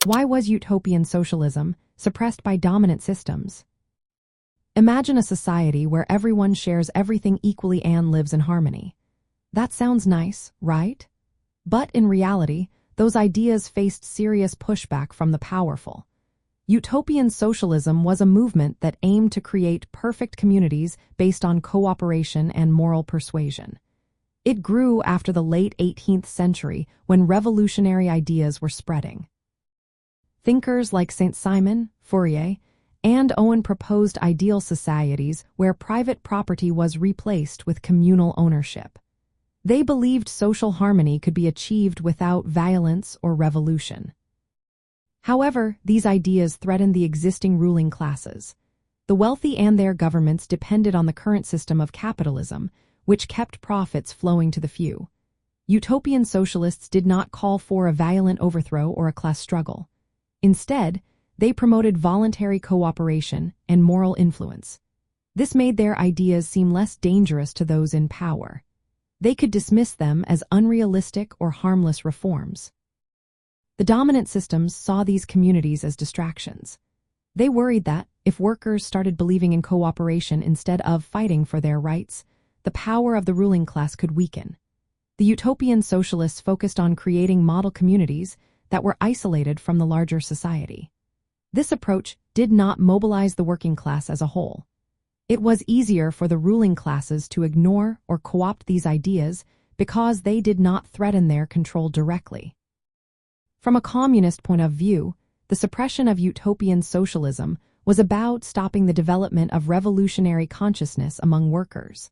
Why was utopian socialism suppressed by dominant systems? Imagine a society where everyone shares everything equally and lives in harmony. That sounds nice, right? But in reality, those ideas faced serious pushback from the powerful. Utopian socialism was a movement that aimed to create perfect communities based on cooperation and moral persuasion. It grew after the late 18th century when revolutionary ideas were spreading. Thinkers like Saint-Simon, Fourier, and Owen proposed ideal societies where private property was replaced with communal ownership. They believed social harmony could be achieved without violence or revolution. However, these ideas threatened the existing ruling classes. The wealthy and their governments depended on the current system of capitalism, which kept profits flowing to the few. Utopian socialists did not call for a violent overthrow or a class struggle. Instead, they promoted voluntary cooperation and moral influence. This made their ideas seem less dangerous to those in power. They could dismiss them as unrealistic or harmless reforms. The dominant systems saw these communities as distractions. They worried that, if workers started believing in cooperation instead of fighting for their rights, the power of the ruling class could weaken. The utopian socialists focused on creating model communities that were isolated from the larger society. This approach did not mobilize the working class as a whole. It was easier for the ruling classes to ignore or co-opt these ideas because they did not threaten their control directly. From a communist point of view, the suppression of utopian socialism was about stopping the development of revolutionary consciousness among workers.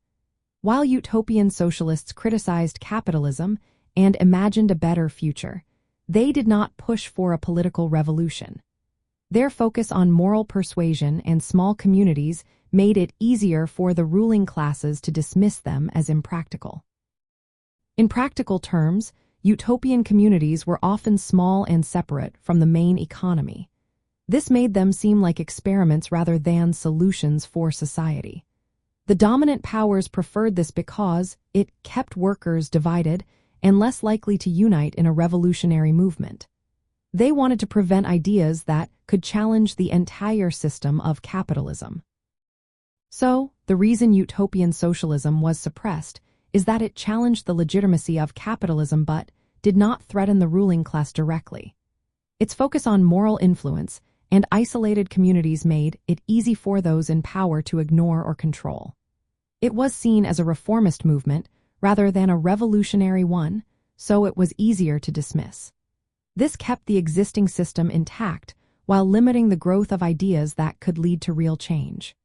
While utopian socialists criticized capitalism and imagined a better future, they did not push for a political revolution. Their focus on moral persuasion and small communities made it easier for the ruling classes to dismiss them as impractical. In practical terms, utopian communities were often small and separate from the main economy. This made them seem like experiments rather than solutions for society. The dominant powers preferred this because it kept workers divided and less likely to unite in a revolutionary movement. They wanted to prevent ideas that could challenge the entire system of capitalism. So, the reason utopian socialism was suppressed is that it challenged the legitimacy of capitalism but did not threaten the ruling class directly. Its focus on moral influence and isolated communities made it easy for those in power to ignore or control. It was seen as a reformist movement rather than a revolutionary one, so it was easier to dismiss. This kept the existing system intact while limiting the growth of ideas that could lead to real change.